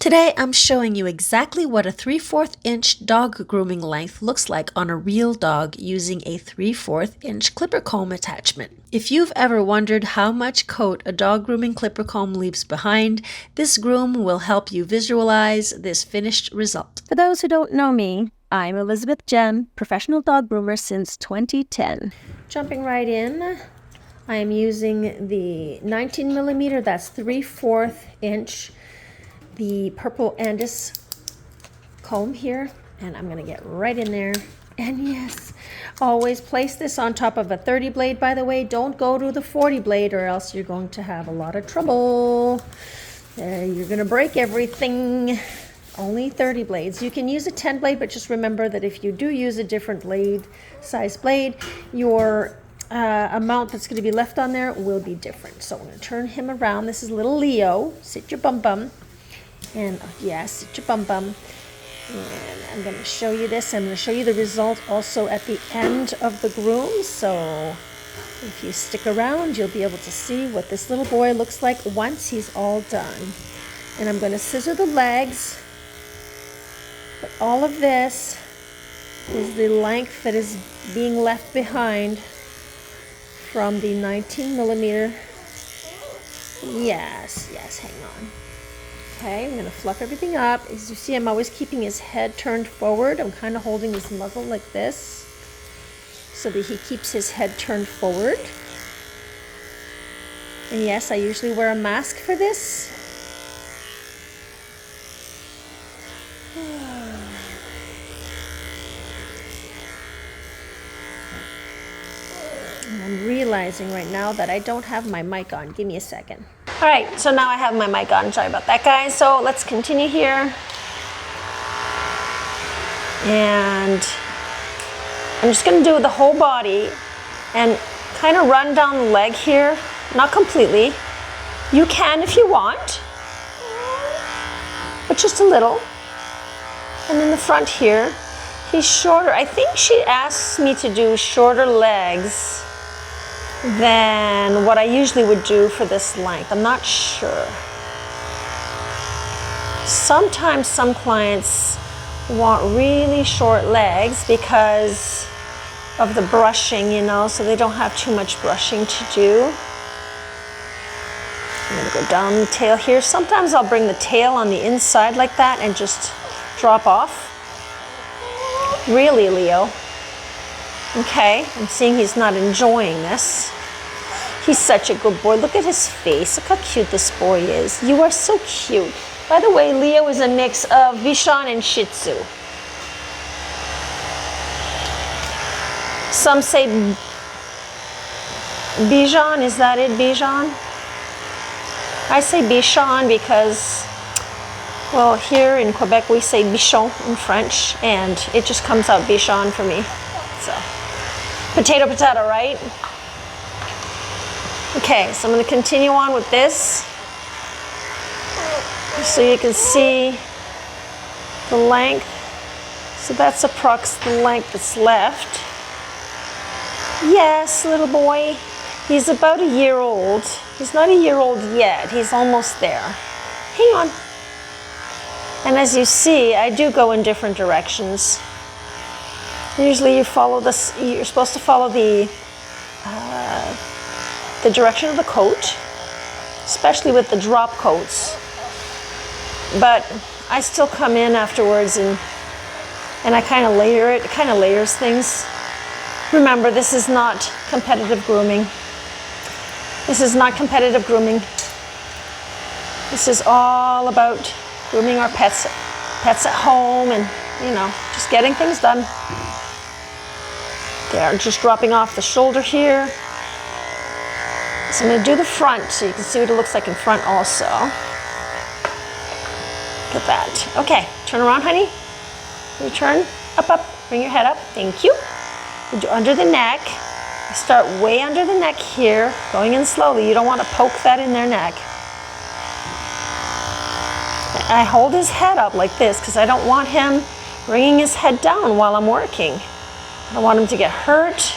Today I'm showing you exactly what a 3/4 inch dog grooming length looks like on a real dog using a 3/4 inch clipper comb attachment. If you've ever wondered how much coat a dog grooming clipper comb leaves behind, this groom will help you visualize this finished result. For those who don't know me, I'm Elizabeth Jenn, professional dog groomer since 2010. Jumping right in, I am using the 19mm, that's 3/4 inch, the purple Andis comb here, and I'm gonna get right in there. And yes, always place this on top of a 30 blade, by the way. Don't go to the 40 blade or else you're going to have a lot of trouble. You're gonna break everything. Only 30 blades. You can use a 10 blade, but just remember that if you do use a different blade, size blade, your amount that's going to be left on there will be different. So I'm going to turn him around. This is little Leo. Sit your bum bum. And yes, sit your bum bum. And I'm going to show you this. I'm going to show you the result also at the end of the groom. So if you stick around, you'll be able to see what this little boy looks like once he's all done. And I'm going to scissor the legs. But all of this is the length that is being left behind from the 19mm. Yes, hang on. Okay, I'm going to fluff everything up. As you see, I'm always keeping his head turned forward. I'm kind of holding his muzzle like this so that he keeps his head turned forward. And yes, I usually wear a mask for this. I'm realizing right now that I don't have my mic on. Give me a second. All right, so now I have my mic on. Sorry about that, guys. So let's continue here. And I'm just gonna do the whole body and kind of run down the leg here. Not completely. You can if you want, but just a little. And in the front here, he's shorter. I think she asks me to do shorter legs than what I usually would do for this length. I'm not sure. Sometimes some clients want really short legs because of the brushing, you know, so they don't have too much brushing to do. I'm gonna go down the tail here. Sometimes I'll bring the tail on the inside like that and just drop off. Really, Leo? Okay, I'm seeing he's not enjoying this. He's such a good boy. Look at his face. Look how cute this boy is. You are so cute. By the way, Leo is a mix of Bichon and Shih Tzu. Some say Bichon. Is that it, Bichon? I say Bichon because, well, here in Quebec we say Bichon in French, and it just comes out Bichon for me. So, potato, potato, right? Okay, so I'm going to continue on with this, so you can see the length. So that's approximately the length that's left. Yes, little boy. He's about a year old. He's not a year old yet. He's almost there. Hang on. And as you see, I do go in different directions. Usually you follow this, you're supposed to follow the direction of the coat, especially with the drop coats. But I still come in afterwards and I kind of layer it. It kind of layers things. Remember, this is not competitive grooming. This is not competitive grooming. This is all about grooming our pets at home and, you know, just getting things done. They're just dropping off the shoulder here. So I'm going to do the front so you can see what it looks like in front also. Look at that. Okay, turn around, honey. You turn up, up. Bring your head up. Thank you. You do under the neck. You start way under the neck here, going in slowly. You don't want to poke that in their neck. I hold his head up like this because I don't want him bringing his head down while I'm working. I don't want him to get hurt.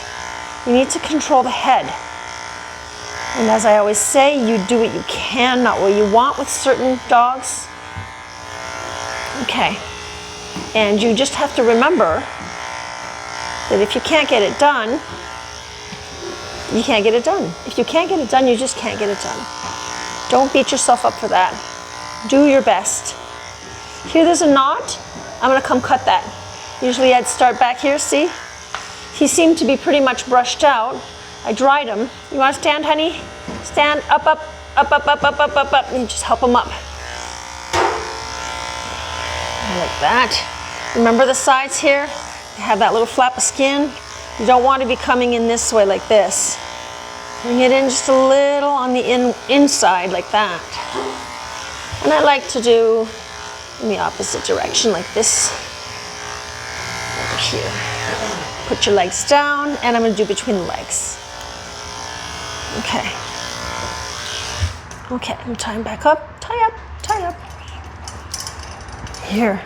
You need to control the head. And as I always say, you do what you can, not what you want with certain dogs. Okay, and you just have to remember that if you can't get it done, you can't get it done. If you can't get it done, you just can't get it done. Don't beat yourself up for that. Do your best. Here there's a knot. I'm gonna come cut that. Usually I'd start back here, see? He seemed to be pretty much brushed out. I dried him. You wanna stand, honey? Stand, up, up, up, up, up, up, up, up, up, and just help him up. Like that. Remember the sides here? They have that little flap of skin. You don't want to be coming in this way like this. Bring it in just a little on the inside like that. And I like to do in the opposite direction like this. Over here. Put your legs down, and I'm going to do between the legs. Okay. Okay, I'm tying back up. Tie up, tie up. Here.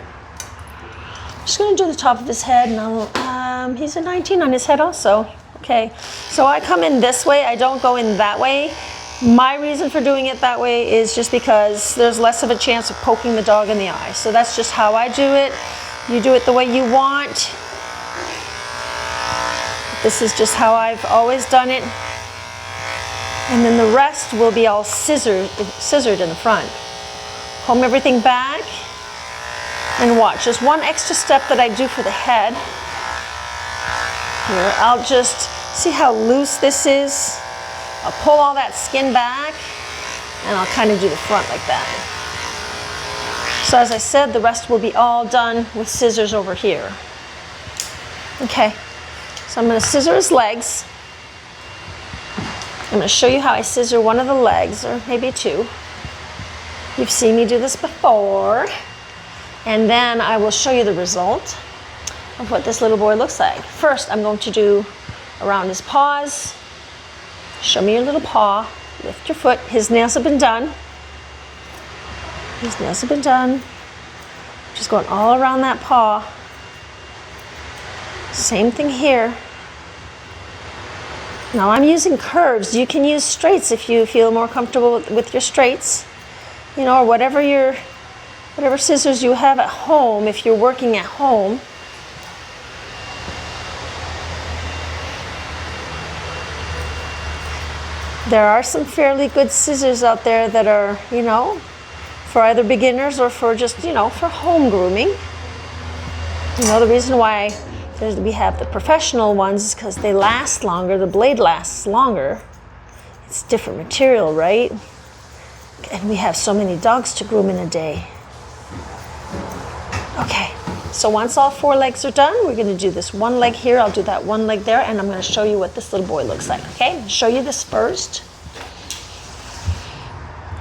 Just going to do the top of his head, and I'll, he's a 19 on his head also. Okay, so I come in this way, I don't go in that way. My reason for doing it that way is just because there's less of a chance of poking the dog in the eye. So that's just how I do it. You do it the way you want. This is just how I've always done it. And then the rest will be all scissored in the front. Comb everything back. And watch, there's one extra step that I do for the head. Here, I'll just see how loose this is. I'll pull all that skin back, and I'll kind of do the front like that. So as I said, the rest will be all done with scissors over here. Okay, so I'm going to scissor his legs. I'm going to show you how I scissor one of the legs, or maybe two. You've seen me do this before. And then I will show you the result of what this little boy looks like. First, I'm going to do around his paws. Show me your little paw. Lift your foot. His nails have been done. His nails have been done. Just going all around that paw. Same thing here. Now I'm using curves. You can use straights if you feel more comfortable with your straights. You know, or whatever scissors you have at home, if you're working at home. There are some fairly good scissors out there that are, you know, for either beginners or for just, you know, for home grooming. You know, the reason why we have the professional ones is because they last longer, the blade lasts longer. It's different material, right? And we have so many dogs to groom in a day. Okay, so once all four legs are done, we're gonna do this one leg here, I'll do that one leg there, and I'm gonna show you what this little boy looks like, okay? I'll show you this first.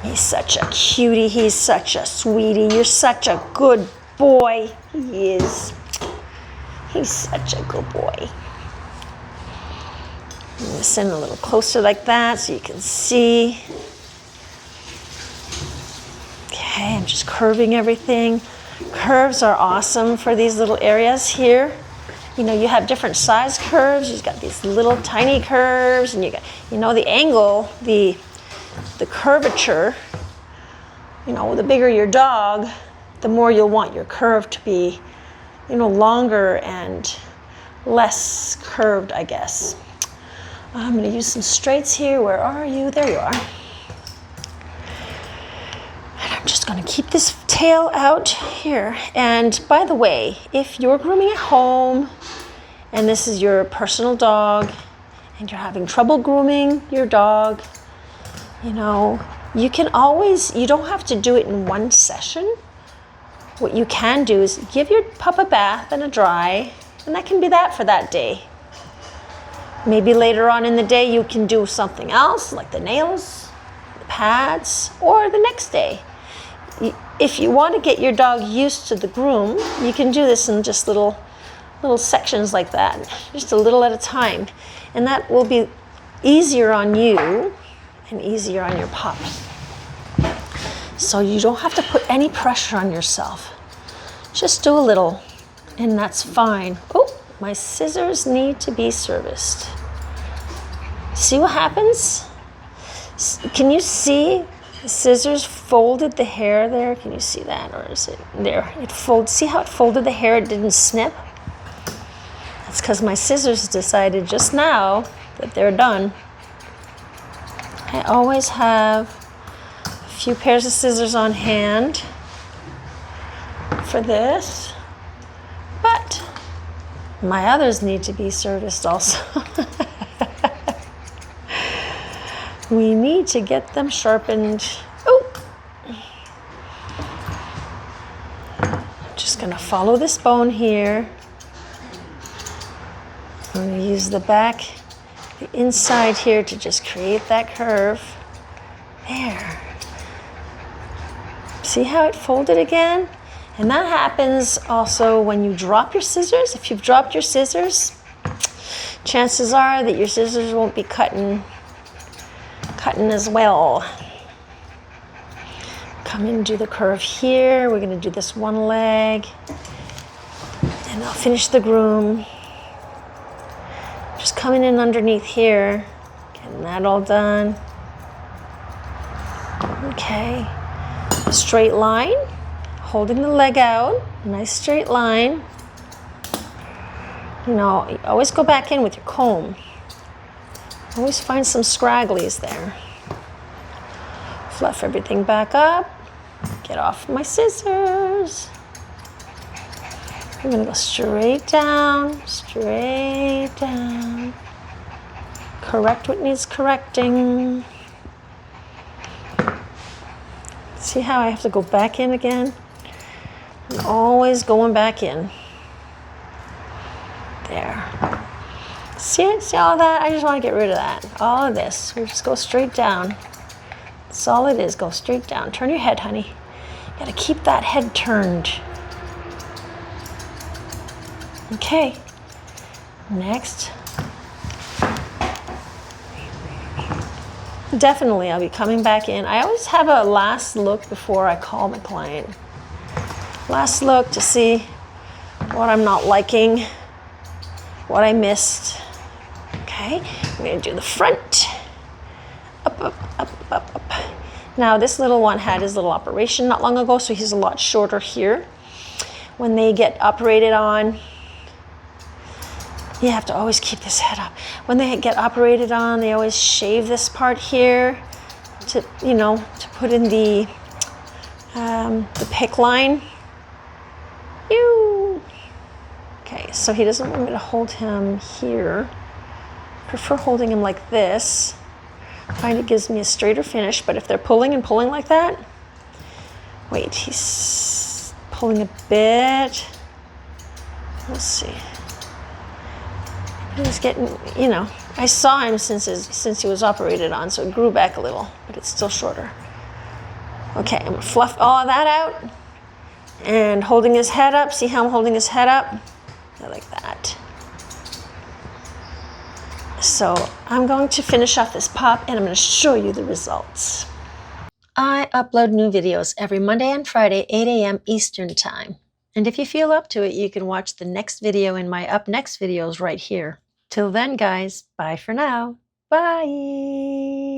He's such a cutie, he's such a sweetie, you're such a good boy. He is. He's such a good boy. I'm gonna send a little closer like that so you can see. Okay, I'm just curving everything. Curves are awesome for these little areas here. You know, you have different size curves. You've got these little tiny curves, and you got, you know, the angle, the curvature. You know, the bigger your dog, the more you'll want your curve to be, you know, longer and less curved, I guess. I'm going to use some straights here. Where are you? There you are. And I'm just going to keep this tail out here. And by the way, if you're grooming at home and this is your personal dog and you're having trouble grooming your dog, you know, you can always, you don't have to do it in one session. What you can do is give your pup a bath and a dry, and that can be that for that day. Maybe later on in the day you can do something else, like the nails, the pads, or the next day. If you want to get your dog used to the groom, you can do this in just little sections like that, just a little at a time. And that will be easier on you and easier on your pup. So you don't have to put any pressure on yourself. Just do a little, and that's fine. Oh, my scissors need to be serviced. See what happens? Can you see The scissors folded the hair there. Can you see that? Or is it there? It folds. See how it folded the hair? It didn't snip. That's because my scissors decided just now that they're done. I always have a few pairs of scissors on hand for this, but my others need to be serviced also. We need to get them sharpened. Oh! Just gonna follow this bone here. I'm gonna use the back, the inside here to just create that curve. There. See how it folded again? And that happens also when you drop your scissors. If you've dropped your scissors, chances are that your scissors won't be cutting as well. Come in and do the curve here. We're going to do this one leg. And I'll finish the groom. Just coming in underneath here. Getting that all done. Okay. A straight line. Holding the leg out. Nice straight line. You know, you always go back in with your comb. Always find some scragglies there. Fluff everything back up. Get off my scissors. I'm gonna go straight down, straight down. Correct what needs correcting. See how I have to go back in again? I'm always going back in. There. See it? See all that? I just want to get rid of that. All of this. We just go straight down. That's all it is. Go straight down. Turn your head, honey. You gotta keep that head turned. Okay. Next. Definitely, I'll be coming back in. I always have a last look before I call my client. Last look to see what I'm not liking, what I missed. Okay, I'm gonna do the front. Up, up, up, up, up. Now this little one had his little operation not long ago, so he's a lot shorter here. When they get operated on, you have to always keep this head up. When they get operated on, they always shave this part here to, you know, to put in the pick line. Ew. Okay, so he doesn't want me to hold him here. I prefer holding him like this. I find it gives me a straighter finish, but if they're pulling and pulling like that, wait, he's pulling a bit. Let's see. He's getting, you know, I saw him since he was operated on, so it grew back a little, but it's still shorter. Okay, I'm gonna fluff all of that out and holding his head up. See how I'm holding his head up? I like that. So I'm going to finish off this pop and I'm going to show you the results. I upload new videos every Monday and Friday, 8 a.m. Eastern Time. And if you feel up to it, you can watch the next video in my Up Next videos right here. Till then, guys, bye for now. Bye.